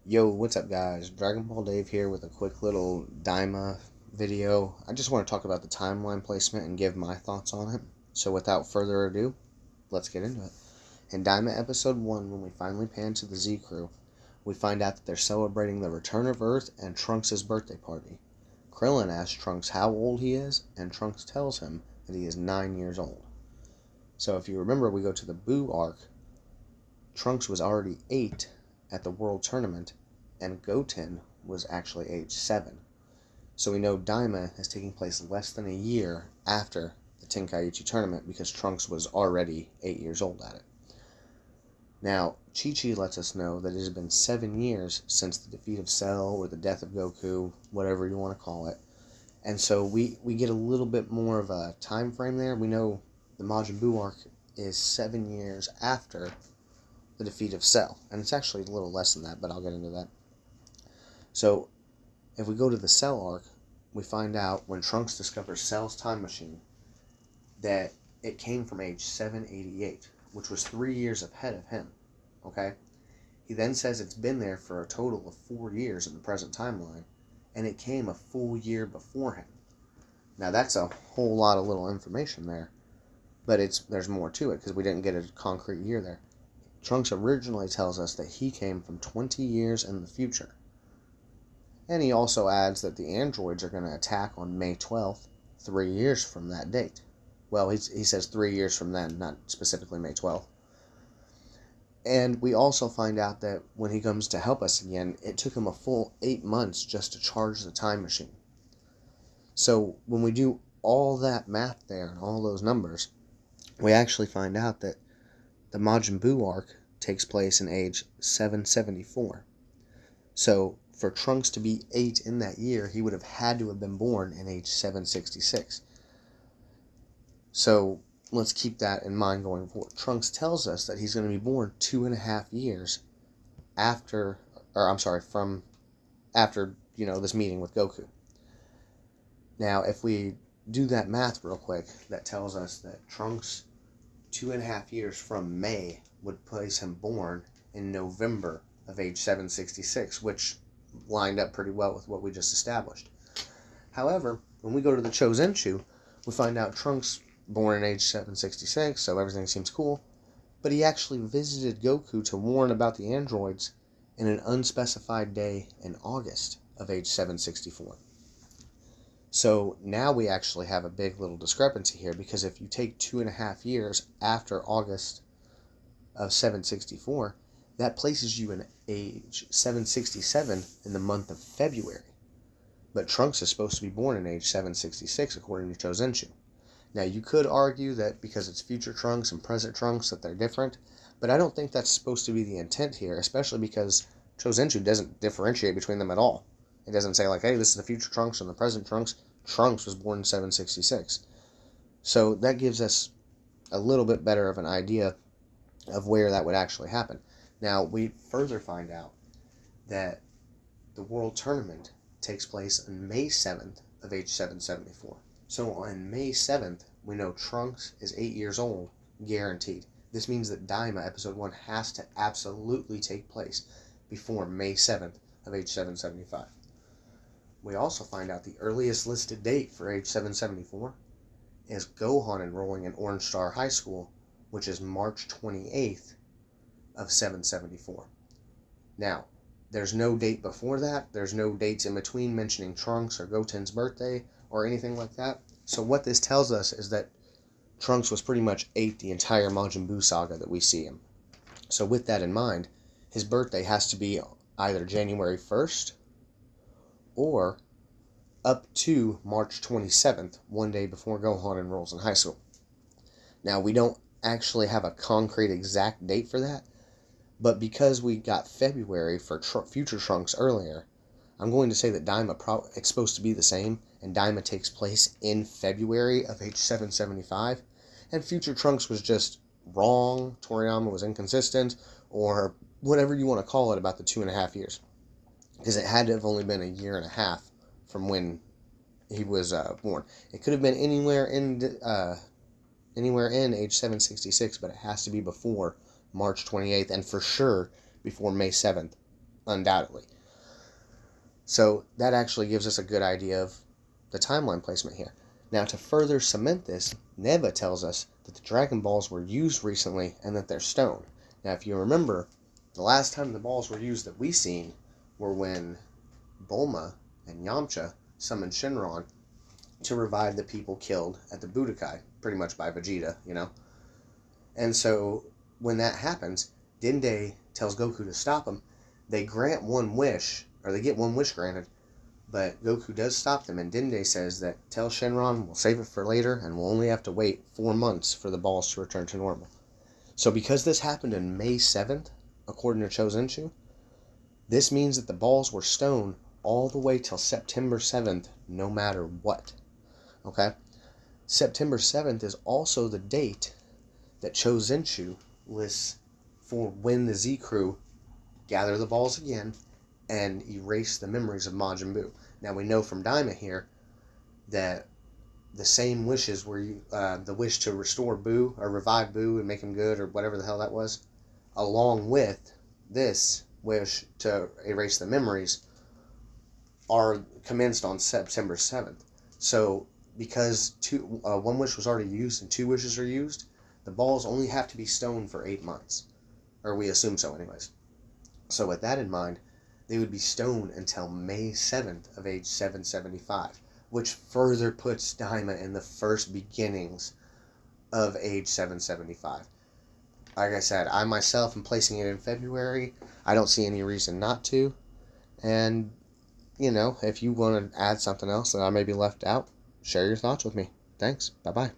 Yo, what's up guys? Dragon Ball Dave here with a quick little Daima video. I just want to talk about the timeline placement and give my thoughts on it. So without further ado, let's get into it. In Daima episode 1, when we finally pan to the Z crew, we find out that they're celebrating the return of Earth and Trunks' birthday party. Krillin asks Trunks how old he is, and Trunks tells him that he is 9 years old. So if you remember, we go to the Buu arc. Trunks was already 8 at the World Tournament, and Goten was actually age 7. So we know Daima is taking place less than a year after the Tenkaichi Tournament because Trunks was already 8 years old at it. Now, Chi-Chi lets us know that it has been 7 years since the defeat of Cell or the death of Goku, whatever you want to call it. And so we get a little bit more of a time frame there. We know the Majin Buu arc is 7 years after the defeat of Cell. And it's actually a little less than that, but I'll get into that. So, if we go to the Cell arc, we find out when Trunks discovers Cell's time machine that it came from age 788, which was 3 years ahead of him. Okay? He then says it's been there for a total of 4 years in the present timeline, and it came a full year before him. Now, that's a whole lot of little information there, but there's more to it because we didn't get a concrete year there. Trunks originally tells us that he came from 20 years in the future. And he also adds that the androids are going to attack on May 12th, 3 years from that date. Well, he says 3 years from then, not specifically May 12th. And we also find out that when he comes to help us again, it took him a full 8 months just to charge the time machine. So when we do all that math there and all those numbers, we actually find out that the Majin Buu arc takes place in age 774. So, for Trunks to be 8 in that year, he would have had to have been born in age 766. So, let's keep that in mind going forward. Trunks tells us that he's going to be born 2.5 years after, from after, this meeting with Goku. Now, if we do that math real quick, that tells us that Trunks 2.5 years from May would place him born in November of age 766, which lined up pretty well with what we just established. However, when we go to the Chozenshu, we find out Trunks born in age 766, so everything seems cool, but he actually visited Goku to warn about the androids in an unspecified day in August of age 764. So now we actually have a big little discrepancy here, because if you take 2.5 years after August of 764, that places you in age 767 in the month of February. But Trunks is supposed to be born in age 766 according to Chozenshu. Now you could argue that because it's future Trunks and present Trunks that they're different, but I don't think that's supposed to be the intent here, especially because Chozenshu doesn't differentiate between them at all. It doesn't say like, hey, this is the future Trunks and the present Trunks. Trunks was born in 766. So that gives us a little bit better of an idea of where that would actually happen. Now, we further find out that the World Tournament takes place on May 7th of age 774. So on May 7th, we know Trunks is 8 years old, guaranteed. This means that Daima Episode 1 has to absolutely take place before May 7th of age 775. We also find out the earliest listed date for age 774 is Gohan enrolling in Orange Star High School, which is March 28th of 774. Now, there's no date before that. There's no dates in between mentioning Trunks or Goten's birthday or anything like that. So what this tells us is that Trunks was pretty much 8 the entire Majin Buu saga that we see him. So with that in mind, his birthday has to be either January 1st or up to March 27th, one day before Gohan enrolls in high school. Now, we don't actually have a concrete exact date for that, but because we got February for future Trunks earlier, I'm going to say that Daima it's supposed to be the same, and Daima takes place in February of age 775, and future Trunks was just wrong, Toriyama was inconsistent, or whatever you want to call it about the 2.5 years. Because it had to have only been a year and a half from when he was born. It could have been anywhere in age 766, but it has to be before March 28th, and for sure before May 7th undoubtedly. So that actually gives us a good idea of the timeline placement here. Now, to further cement this, Neva tells us that the Dragon Balls were used recently and that they're stone. Now, if you remember, the last time the balls were used that we seen were when Bulma and Yamcha summoned Shenron to revive the people killed at the Budokai, pretty much by Vegeta, you know? And so, when that happens, Dende tells Goku to stop him. They grant one wish, or they get one wish granted, but Goku does stop them, and Dende says that tell Shenron we'll save it for later, and we'll only have to wait 4 months for the balls to return to normal. So because this happened on May 7th, according to Chozenshu, this means that the balls were stone all the way till September 7th, no matter what. Okay? September 7th is also the date that Chozenshu lists for when the Z Crew gather the balls again and erase the memories of Majin Buu. Now we know from Daima here that the same wishes were the wish to restore Buu or revive Buu and make him good or whatever the hell that was, along with this wish to erase the memories, are commenced on September 7th. So because one wish was already used and 2 wishes are used, the balls only have to be stone for 8 months. Or we assume so anyways. So with that in mind, they would be stone until May 7th of age 775, which further puts Daima in the first beginnings of age 775. Like I said, I myself am placing it in February. I don't see any reason not to. And, you know, if you want to add something else that I may be left out, share your thoughts with me. Thanks. Bye-bye.